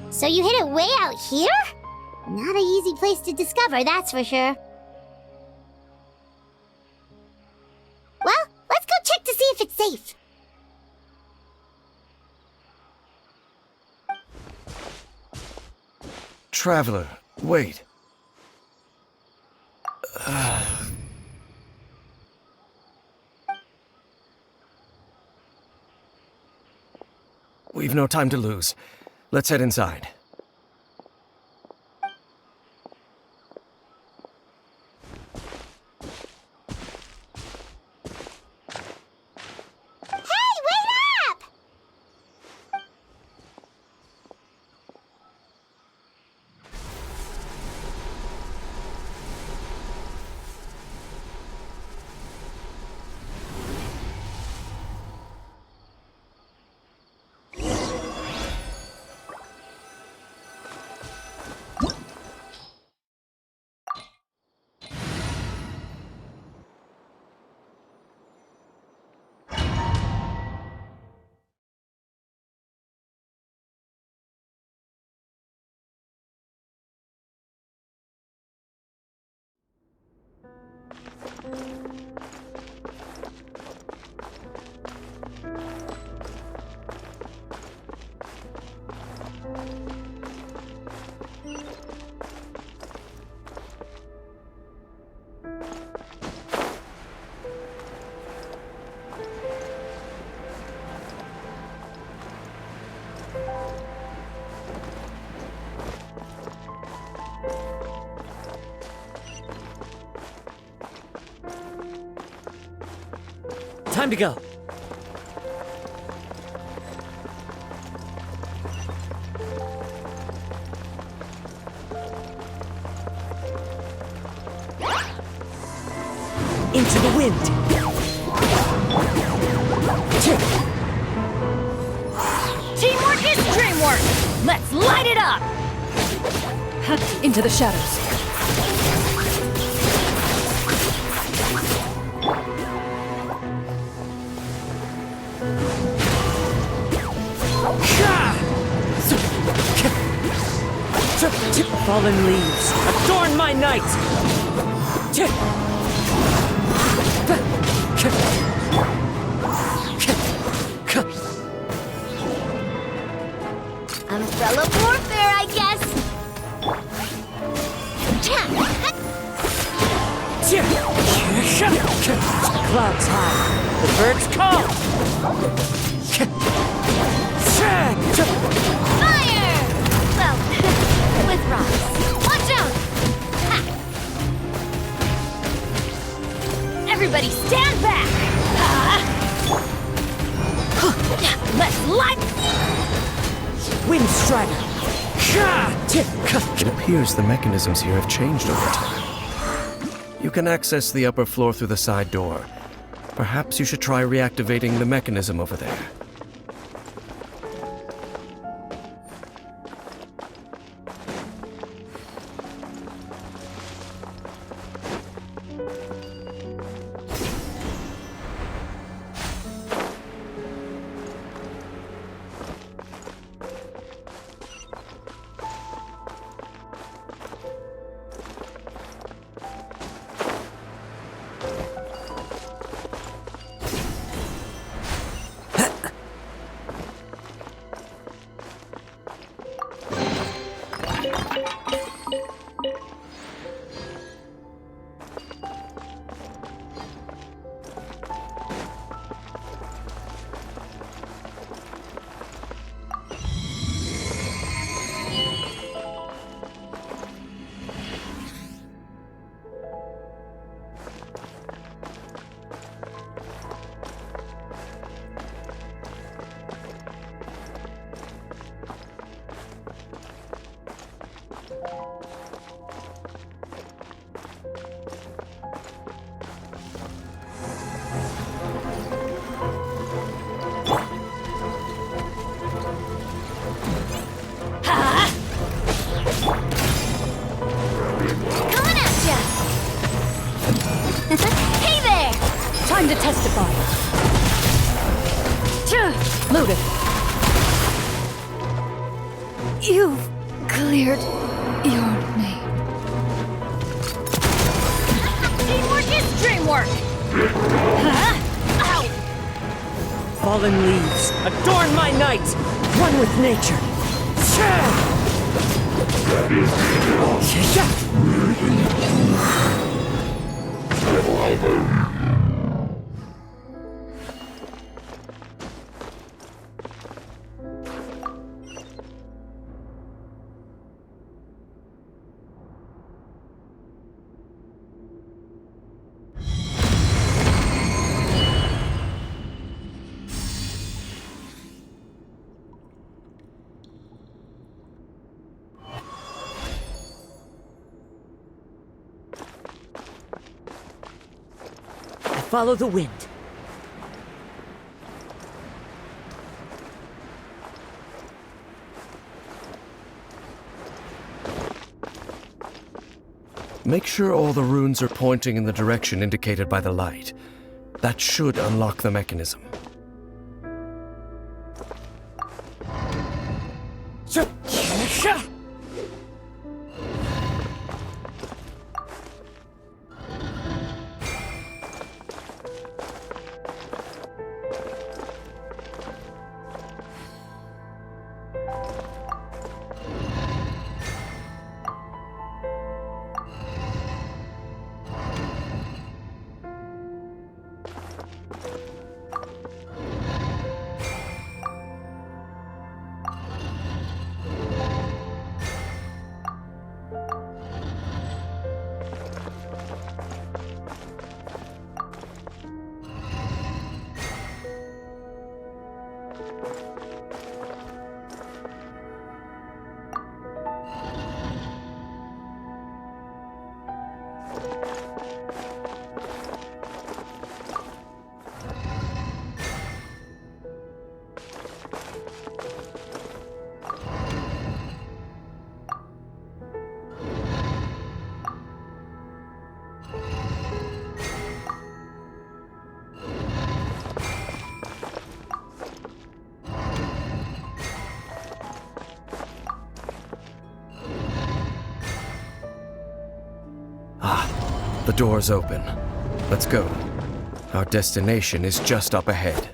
So you hid it way out here? Not an easy place to discover, that's for sure. Well, let's go check to see if it's safe. Traveler, wait. We've no time to lose. Let's head inside. Hey, wait up! Time to go. Into the wind. Teamwork is dreamwork! Let's light it up! Into the shadows. Fallen leaves, adorn my night! Umbrella warfare, I guess. Clouds high, the birds call! Fire! Well, with rocks. Watch out! Ha! Everybody stand back! Let's light... Wind Strider! It appears the mechanisms here have changed over time. You can access the upper floor through the side door. Perhaps you should try reactivating the mechanism over there. Sworn to testify. Loaded. You've cleared your name. Teamwork is dreamwork! Huh? Ow! Fallen leaves, adorn my night! One with nature! Follow the wind. Make sure all the runes are pointing in the direction indicated by the light. That should unlock the mechanism. The door's open. Let's go. Our destination is just up ahead.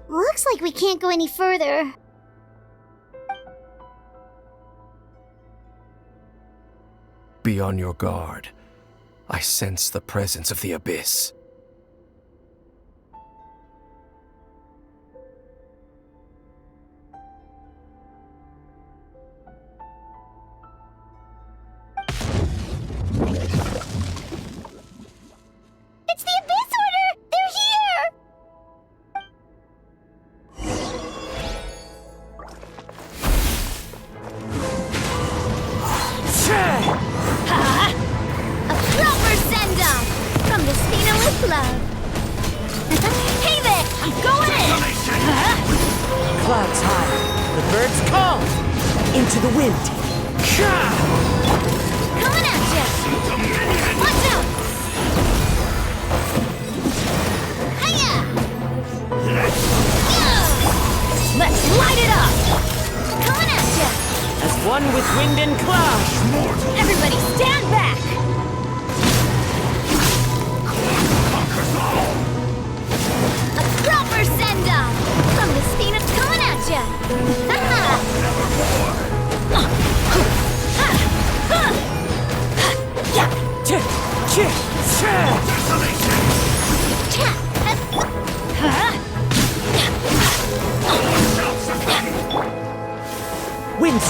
Looks like we can't go any further. Be on your guard. I sense the presence of the abyss. It's the Abyss Order! They're here! A proper send-off from the Spineless Love. Hey there! I'm going in! Clouds high, the birds call! Into the wind! Coming at ya! Watch out! Hiya! Let's light it up! Coming at ya! As one with wind and cloud! Everybody stand back! A proper send-off from the Spineless coming at ya!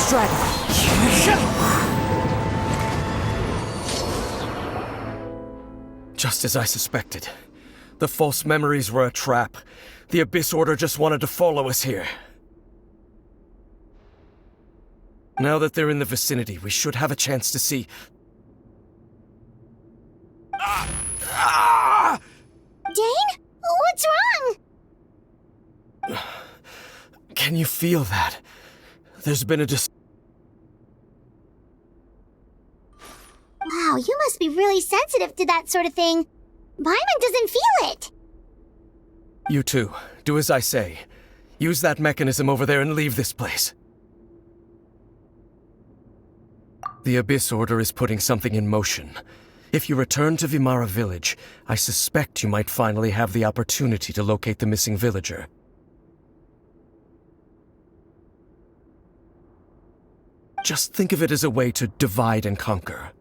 dragon. Just as I suspected. The false memories were a trap. The Abyss Order just wanted to follow us here. Now that they're in the vicinity, we should have a chance to see... Dane? What's wrong? Can you feel that? There's been a Wow, you must be really sensitive to that sort of thing. Paimon doesn't feel it. You too. Do as I say. Use that mechanism over there and leave this place. The Abyss Order is putting something in motion. If you return to Vimara Village, I suspect you might finally have the opportunity to locate the missing villager. Just think of it as a way to divide and conquer.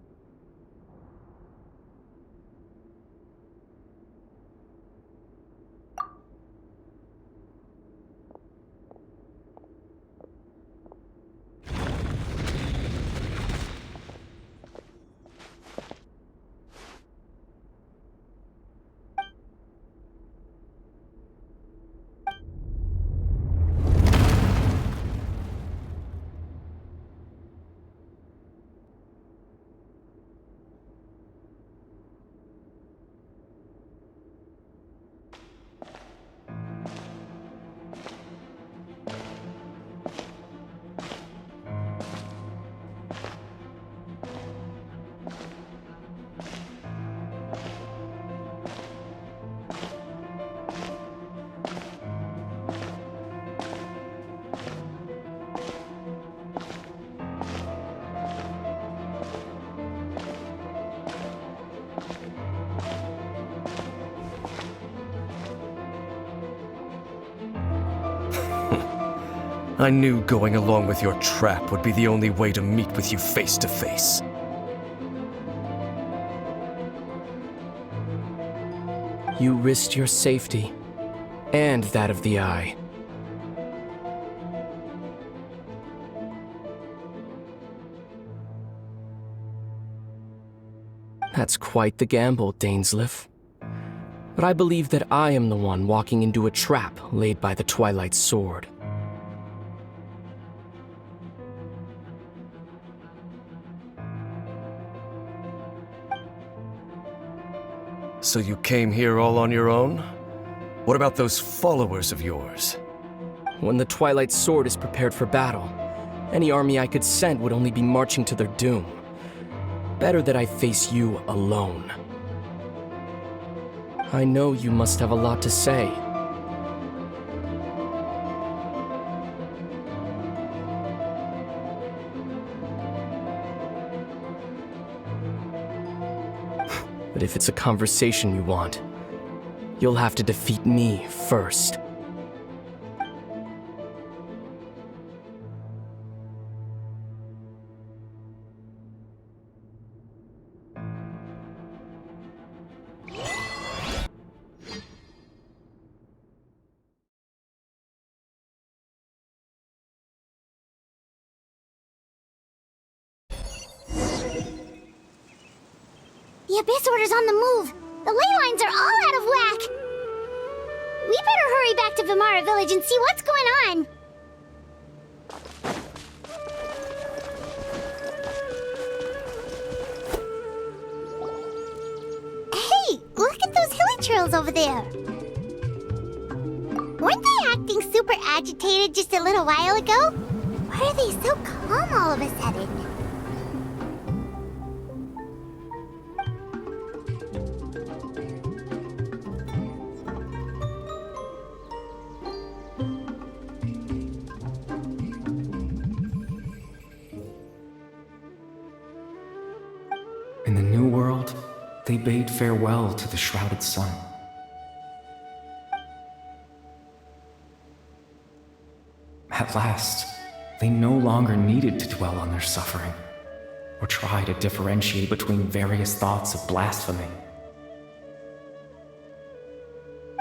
I knew going along with your trap would be the only way to meet with you face to face. You risked your safety, and that of the Eye. That's quite the gamble, Dainsleif. But I believe that I am the one walking into a trap laid by the Twilight Sword. So you came here all on your own? What about those followers of yours? When the Twilight Sword is prepared for battle, any army I could send would only be marching to their doom. Better that I face you alone. I know you must have a lot to say. But if it's a conversation you want, you'll have to defeat me first. The Abyss Order's on the move. The ley lines are all out of whack. We better hurry back to Vimara Village and see what's going on. Hey, look at those hilly trails over there. Weren't they acting super agitated just a little while ago? Why are they so calm all of a sudden? In the New World, they bade farewell to the shrouded sun. At last, they no longer needed to dwell on their suffering, or try to differentiate between various thoughts of blasphemy.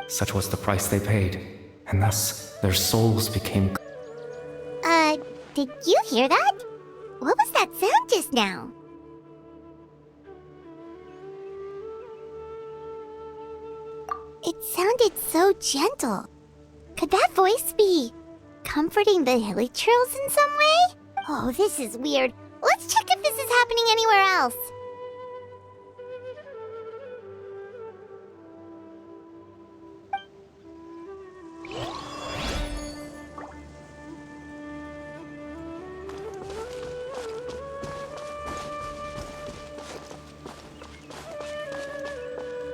Such was the price they paid, and thus their souls became... Did you hear that? What was that sound just now? It sounded so gentle. Could that voice be comforting the hilly churls in some way? Oh, this is weird. Let's check if this is happening anywhere else.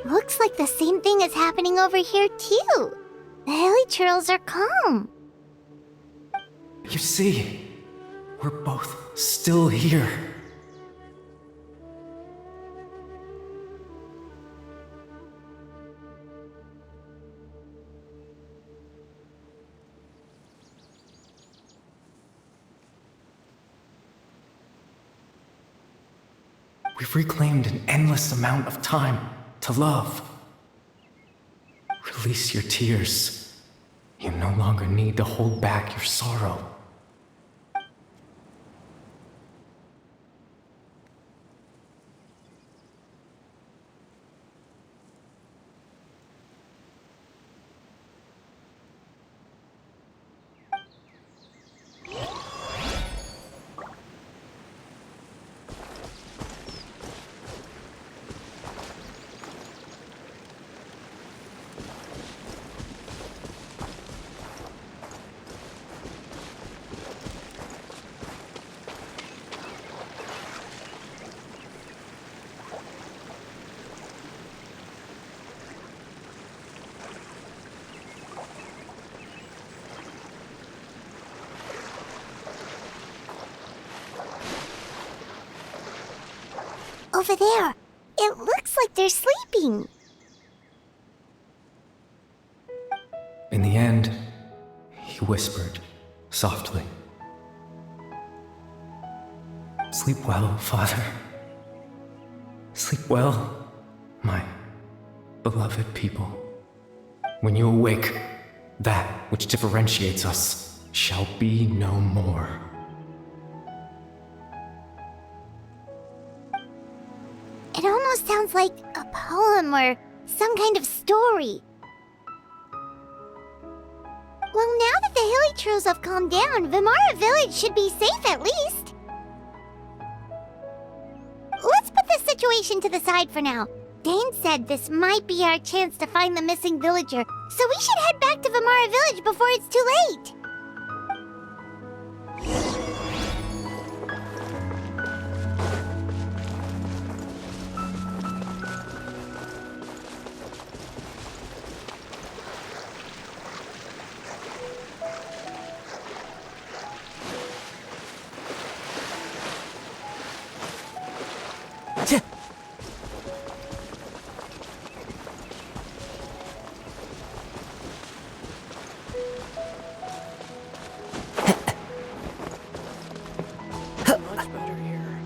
Looks like the same thing is happening over here, too. The hilly churls are calm. You see, we're both still here. We've reclaimed an endless amount of time to love. Release your tears. You no longer need to hold back your sorrow. Over there. It looks like they're sleeping. In the end, he whispered softly. Sleep well, Father. Sleep well, my beloved people. When you awake, that which differentiates us shall be no more. It almost sounds like a poem or some kind of story. Well, now that the hilly churls have calmed down, Vimara village should be safe at least. Let's put this situation to the side for now. Dane said this might be our chance to find the missing villager, so we should head back to Vimara village before it's too late. Much better here.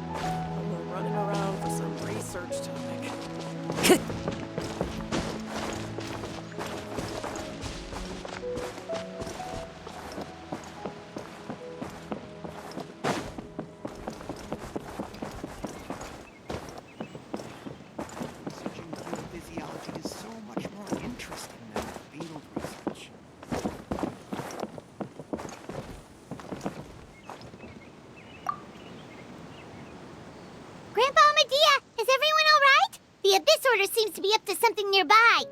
We're running around for some research topic. Researching human physiology is so much more interesting than field research. Grandpa Medea, is everyone all right? The Abyss Order seems to be up to something nearby.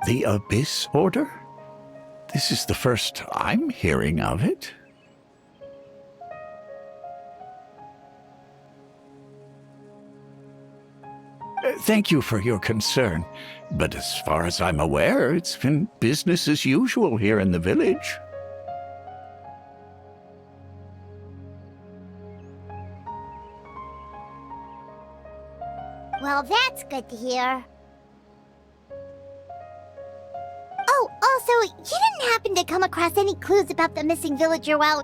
The Abyss Order? This is the first I'm hearing of it. Thank you for your concern, but as far as I'm aware, it's been business as usual here in the village. Well, that's good to hear. Oh, also, you didn't happen to come across any clues about the missing villager while...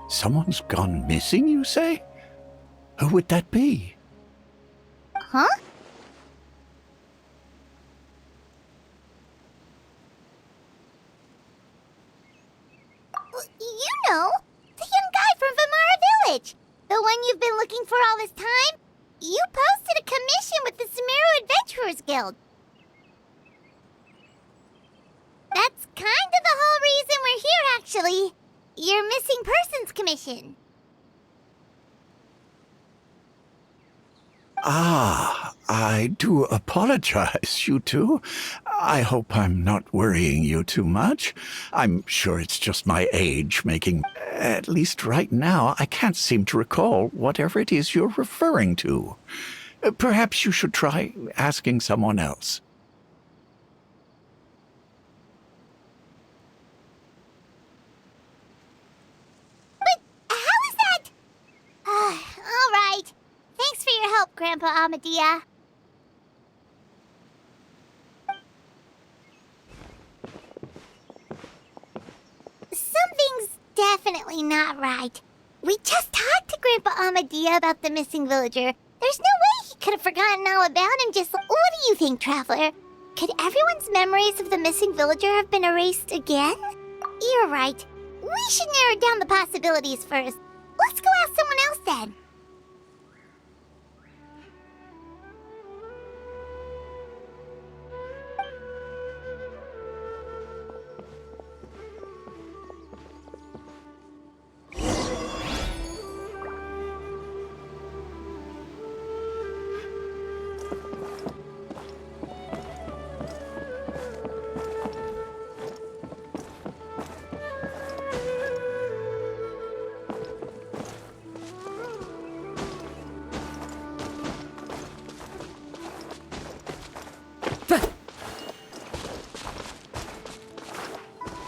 Someone's gone missing, you say? Who would that be? Huh? know. The young guy from Vamara Village. The one you've been looking for all this time. You posted a commission with the Sumeru Adventurers Guild. That's kind of the whole reason we're here, actually. Your missing persons commission. Ah, I do apologize, you two. I hope I'm not worrying you too much. I'm sure it's just my age making... At least right now, I can't seem to recall whatever it is you're referring to. Perhaps you should try asking someone else. But how is that? All right. Thanks for your help, Grandpa Amadia. Something's definitely not right. We just talked to Grandpa Amadia about the missing villager. There's no way he could have forgotten all about him. What do you think, Traveler? Could everyone's memories of the missing villager have been erased again? You're right. We should narrow down the possibilities first. Let's go ask someone else then.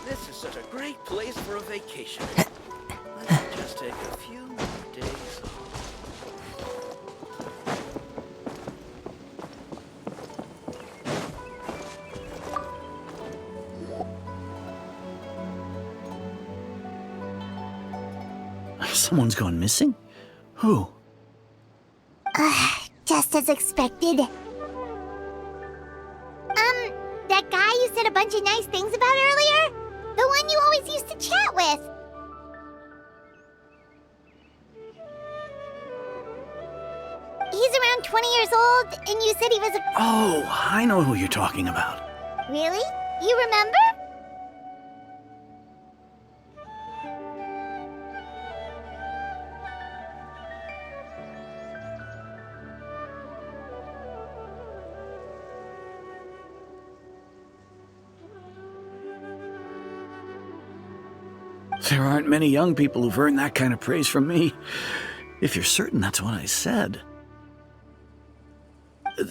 This is such a great place for a vacation. Let me just take a few more days off. Someone's gone missing? Who? Just as expected. That guy you said a bunch of nice things about earlier? The one you always used to chat with. He's around 20 years old, and you said he was a... Oh, I know who you're talking about. Really? You remember? There aren't many young people who've earned that kind of praise from me. If you're certain that's what I said.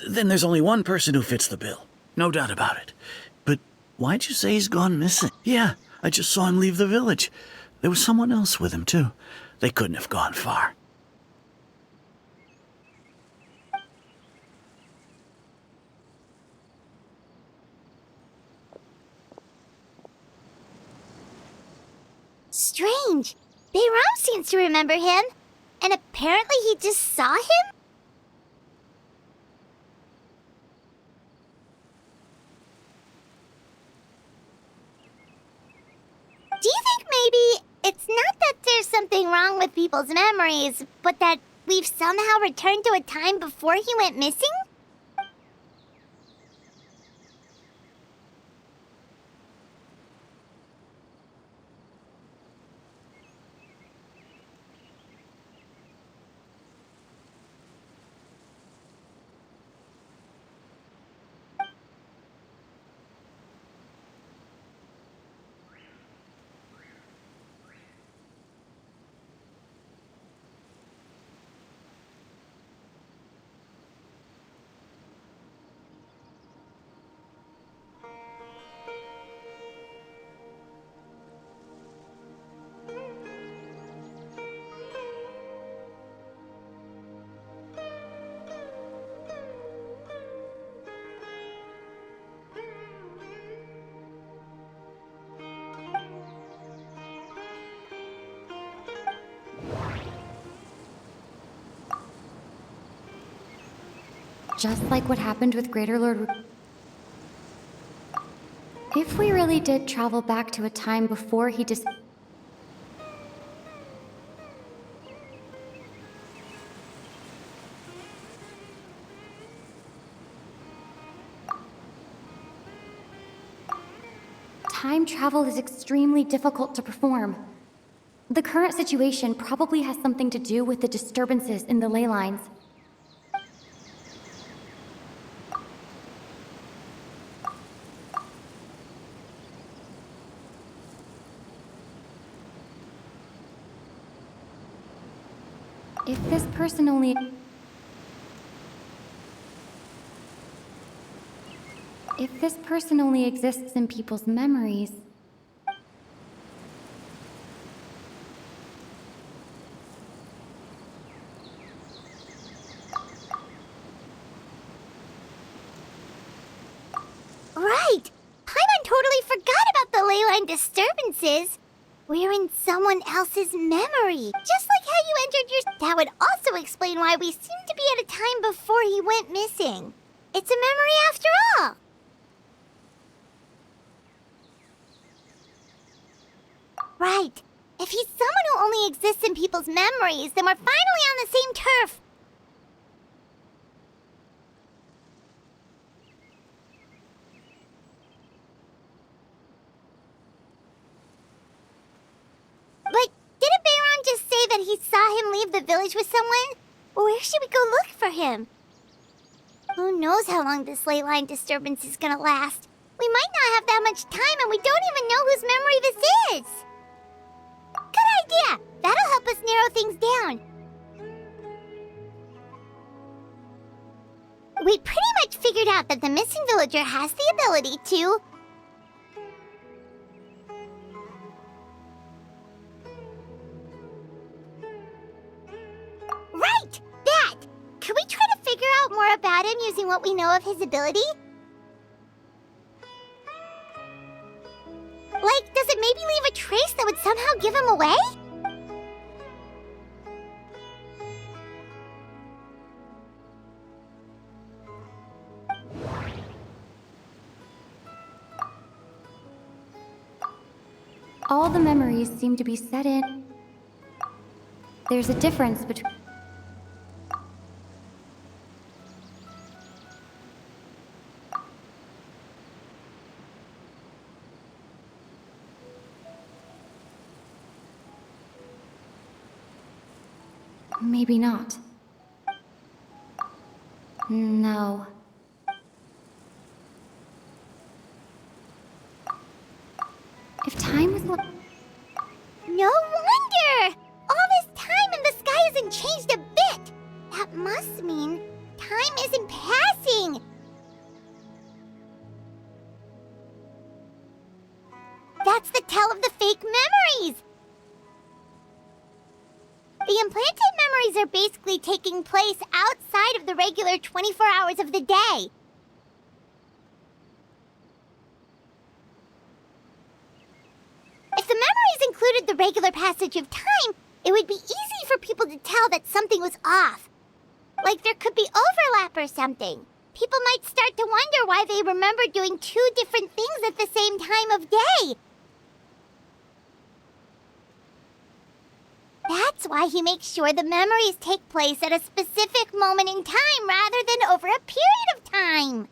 Then there's only one person who fits the bill. No doubt about it. But why'd you say he's gone missing? Yeah, I just saw him leave the village. There was someone else with him, too. They couldn't have gone far. Strange. Bayram seems to remember him. And apparently he just saw him? Do you think maybe it's not that there's something wrong with people's memories, but that we've somehow returned to a time before he went missing? Just like what happened with Greater Lord... If we really did travel back to a time before he time travel is extremely difficult to perform. The current situation probably has something to do with the disturbances in the ley lines. If this person only exists in people's memories, Right! Paimon totally forgot about the ley line disturbances. We're in someone else's memory. Just like how you entered your... That would also explain why we seem to be at a time before he went missing. It's a memory after all. Right. If he's someone who only exists in people's memories, then we're finally on the same turf. But didn't Bayron just say that he saw him leave the village with someone? Where should we go look for him? Who knows how long this ley line disturbance is gonna last? We might not have that much time, and we don't even know whose memory this is. Good idea! That'll help us narrow things down. We pretty much figured out that the missing villager has the ability to... Right! That! Can we try to figure out more about him using what we know of his ability? Like, does it maybe leave a trace that would somehow give him away? all the memories seem to be set in. There's a difference between... Maybe not. No. If time was... No wonder! All this time and the sky hasn't changed a bit! That must mean time isn't passing! That's the tell of the fake memories! The implanted memories are basically taking place outside of the regular 24 hours of the day. If the memories included the regular passage of time, it would be easy for people to tell that something was off. Like there could be overlap or something. People might start to wonder why they remember doing two different things at the same time of day. That's why he makes sure the memories take place at a specific moment in time rather than over a period of time.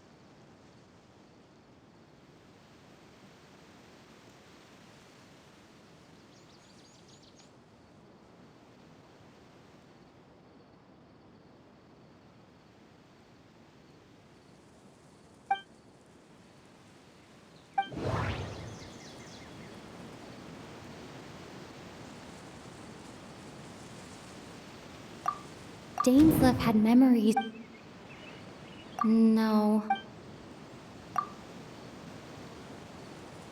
Dainsleif had memories. No.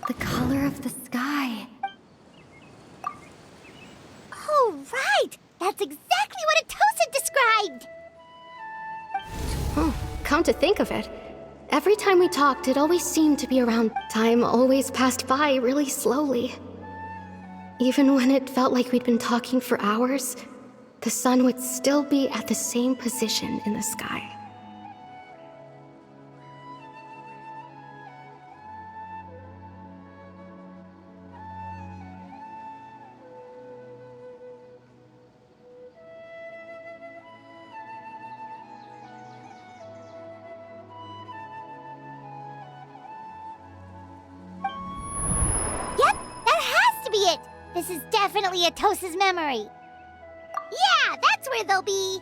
The color of the sky. Oh, right! That's exactly what Atosa described! Come to think of it, every time we talked, it always seemed to be around. Time always passed by really slowly. Even when it felt like we'd been talking for hours, the sun would still be at the same position in the sky. This is definitely Atosa's memory. Yeah, that's where they'll be.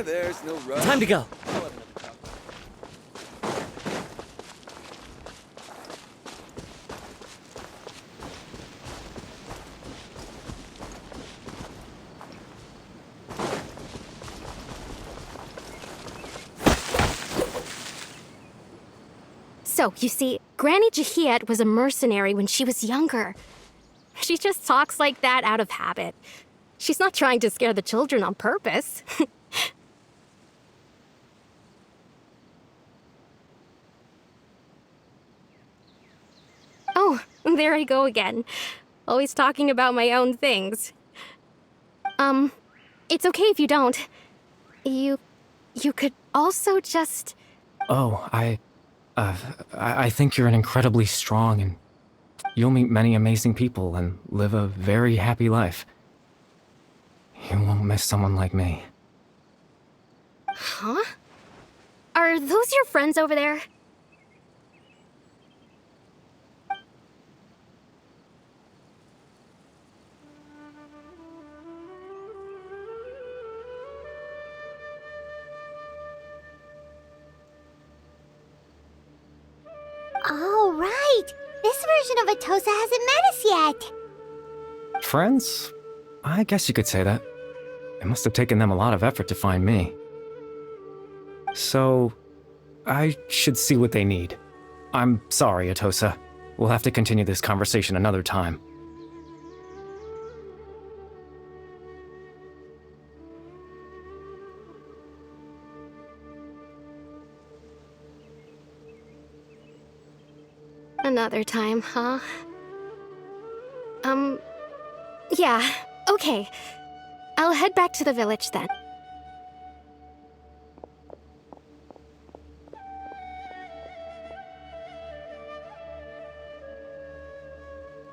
There's no rush. Time to go. So, you see, Granny Jahiet was a mercenary when she was younger. She just talks like that out of habit. She's not trying to scare the children on purpose. Oh, there I go again. Always talking about my own things. It's okay if you don't. You could also just... Oh, I think you're an incredibly strong and you'll meet many amazing people and live a very happy life. You won't miss someone like me. Huh? Are those your friends over there? Oh, right. This version of Atosa hasn't met us yet. Friends? I guess you could say that. It must have taken them a lot of effort to find me. So, I should see what they need. I'm sorry, Atosa. We'll have to continue this conversation another time. Another time, huh? Yeah, okay. I'll head back to the village then.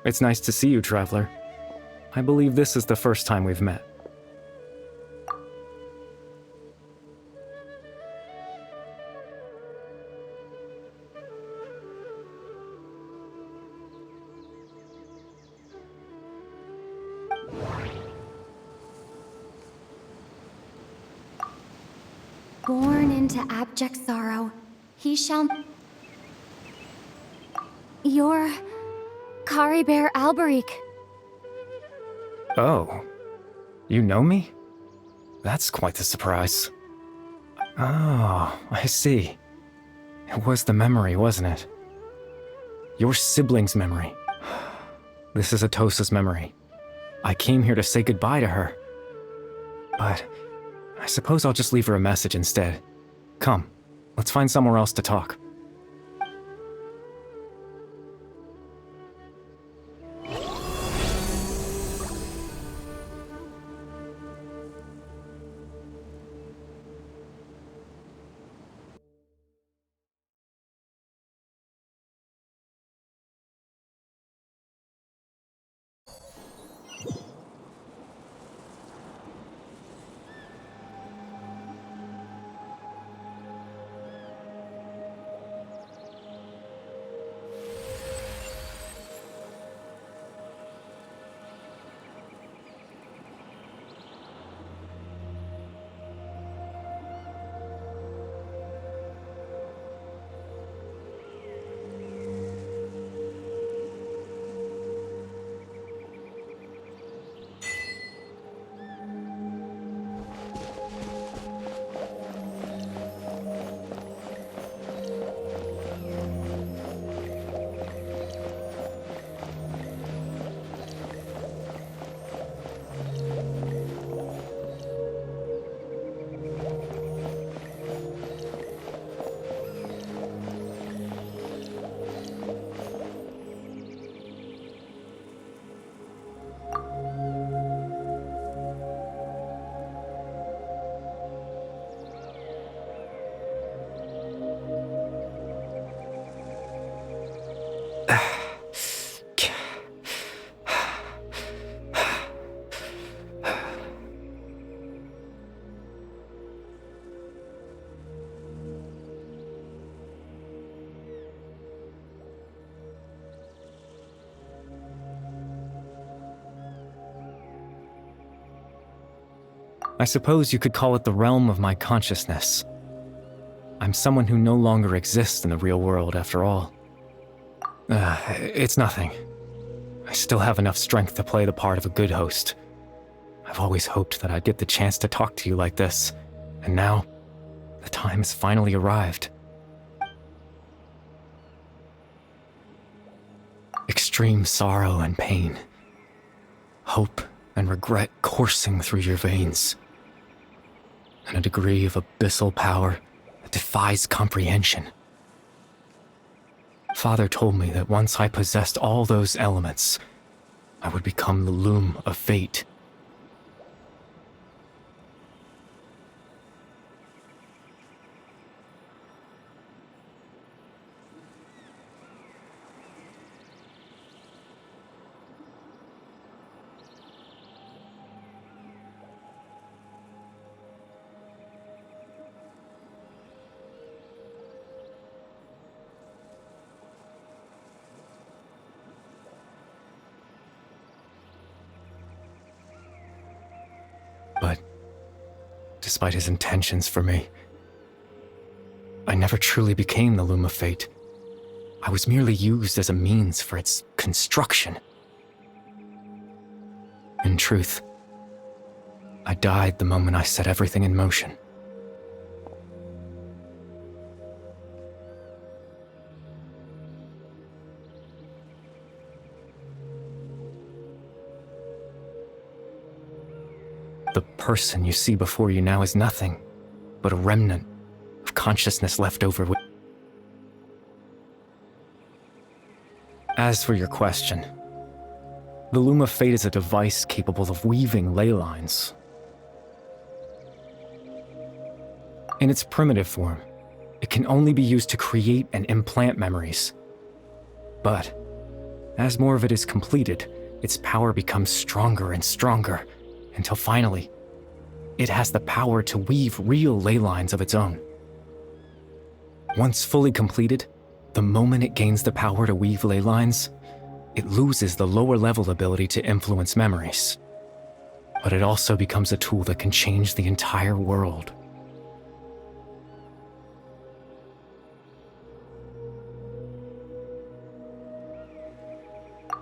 It's nice to see you, Traveler. I believe this is the first time we've met. Born into abject sorrow, he shall... You're... Caribert Alberic. Oh. You know me? That's quite the surprise. Oh, I see. It was the memory, wasn't it? Your sibling's memory. This is Atosa's memory. I came here to say goodbye to her. But I suppose I'll just leave her a message instead. Come, let's find somewhere else to talk. I suppose you could call it the realm of my consciousness. I'm someone who no longer exists in the real world, after all. It's nothing. I still have enough strength to play the part of a good host. I've always hoped that I'd get the chance to talk to you like this, and now, the time has finally arrived. Extreme sorrow and pain. Hope and regret coursing through your veins. And a degree of abyssal power that defies comprehension. Father told me that once I possessed all those elements, I would become the loom of fate. But despite his intentions for me, I never truly became the loom of fate. I was merely used as a means for its construction. In truth, I died the moment I set everything in motion. The person you see before you now is nothing but a remnant of consciousness left over. As for your question, the Loom of Fate is a device capable of weaving ley lines. In its primitive form, it can only be used to create and implant memories. But as more of it is completed, its power becomes stronger and stronger, until finally, it has the power to weave real ley lines of its own. Once fully completed, the moment it gains the power to weave ley lines, it loses the lower level ability to influence memories. But it also becomes a tool that can change the entire world.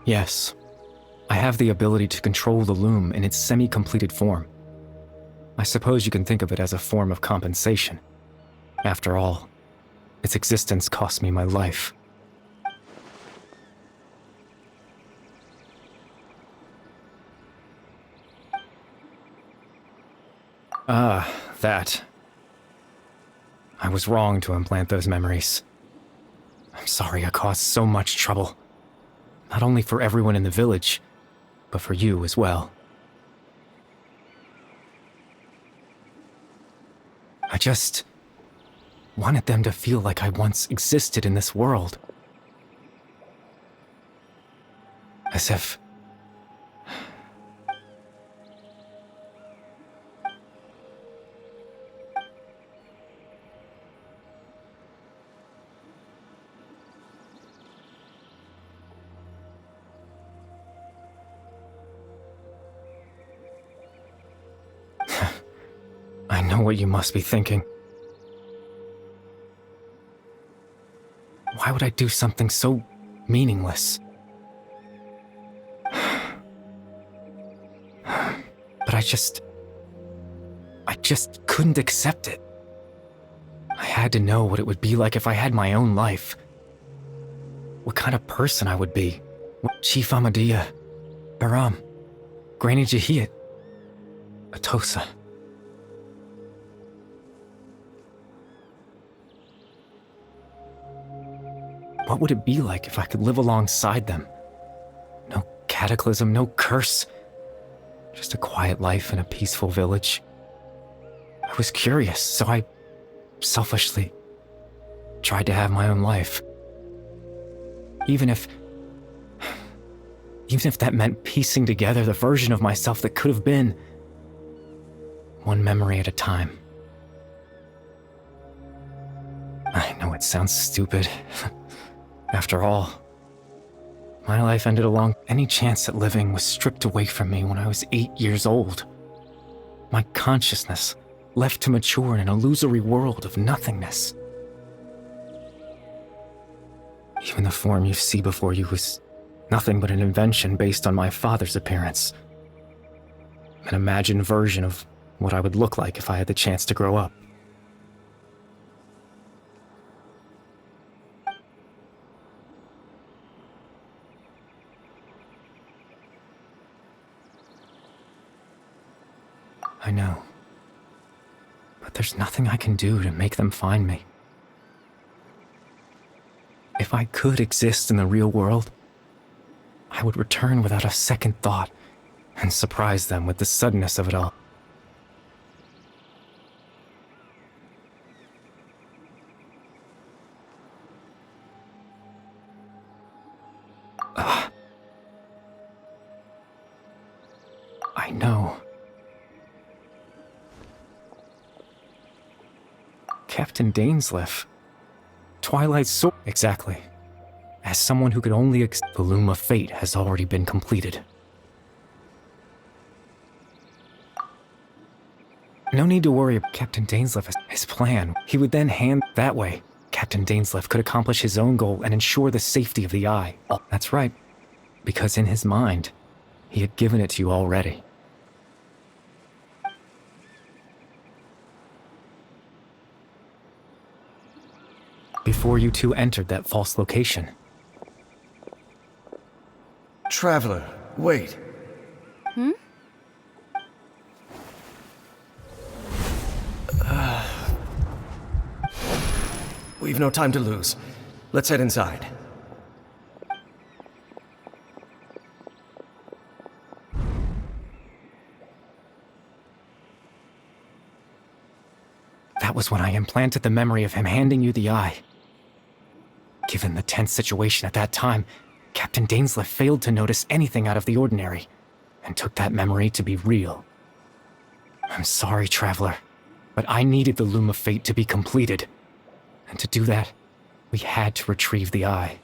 Yes, I have the ability to control the loom in its semi-completed form. I suppose you can think of it as a form of compensation. After all, its existence cost me my life. That. I was wrong to implant those memories. I'm sorry I caused so much trouble. Not only for everyone in the village, but for you as well. I just wanted them to feel like I once existed in this world. As if... I know what you must be thinking. Why would I do something so meaningless? But I just couldn't accept it. I had to know what it would be like if I had my own life. What kind of person I would be. Chief Amadia, Baram, Granny Jahiyat, Atosa. What would it be like if I could live alongside them? No cataclysm, no curse. Just a quiet life in a peaceful village. I was curious, so I selfishly tried to have my own life. Even if that meant piecing together the version of myself that could have been, one memory at a time. I know it sounds stupid. After all, my life ended along. Any chance at living was stripped away from me when I was 8 years old. My consciousness, left to mature in an illusory world of nothingness. Even the form you see before you was nothing but an invention based on my father's appearance. An imagined version of what I would look like if I had the chance to grow up. I know. But there's nothing I can do to make them find me. If I could exist in the real world, I would return without a second thought and surprise them with the suddenness of it all. I know. Captain Dainsleif. Twilight's sword. Exactly. As someone who could only the loom of fate has already been completed. No need to worry about Captain Dainsleif. His plan. He would then hand that way. Captain Dainsleif could accomplish his own goal and ensure the safety of the Eye. Oh, that's right. Because in his mind, he had given it to you already. Before you two entered that false location. Traveler, wait. We've no time to lose. Let's head inside. That was when I implanted the memory of him handing you the Eye. Given the tense situation at that time, Captain Dainsleif failed to notice anything out of the ordinary, and took that memory to be real. I'm sorry, Traveler, but I needed the Loom of Fate to be completed. And to do that, we had to retrieve the Eye.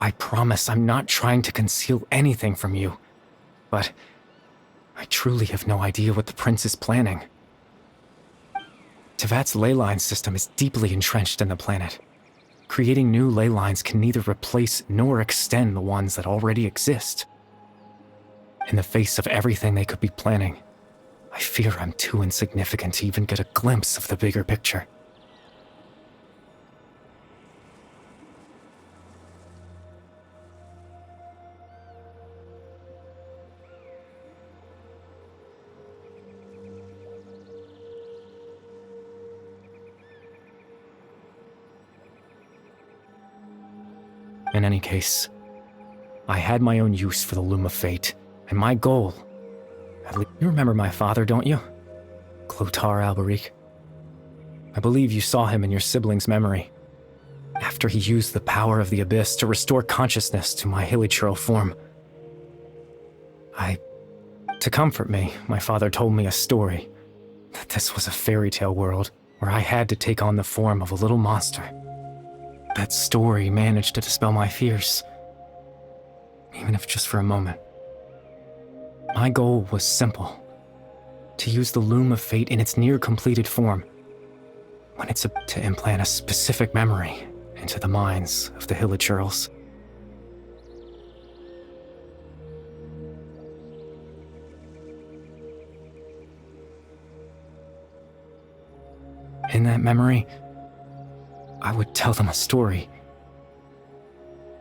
I promise I'm not trying to conceal anything from you, but I truly have no idea what the Prince is planning. Tevat's ley line system is deeply entrenched in the planet. Creating new ley lines can neither replace nor extend the ones that already exist. In the face of everything they could be planning, I fear I'm too insignificant to even get a glimpse of the bigger picture. In any case, I had my own use for the Loom of Fate, and my goal... You remember my father, don't you? Clotar Alberic. I believe you saw him in your sibling's memory. After he used the power of the Abyss to restore consciousness to my hilichurl form. To comfort me, my father told me a story. That this was a fairy tale world, where I had to take on the form of a little monster. That story managed to dispel my fears, even if just for a moment. My goal was simple: to use the Loom of Fate in its near-completed form, when it's to implant a specific memory into the minds of the hilichurls. In that memory, I would tell them a story,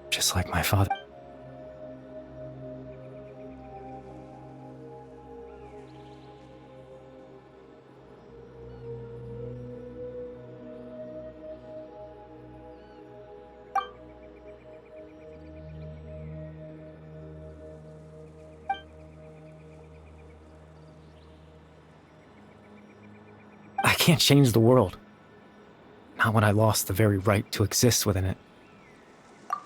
just like my father. I can't change the world. Not when I lost the very right to exist within it.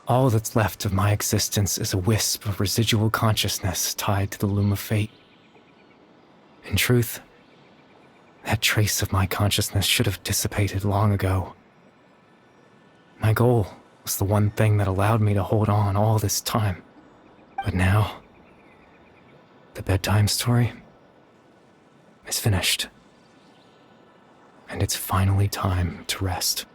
All that's left of my existence is a wisp of residual consciousness tied to the Loom of Fate. In truth, that trace of my consciousness should have dissipated long ago, My goal was the one thing that allowed me to hold on all this time. But now, the bedtime story is finished. And it's finally time to rest.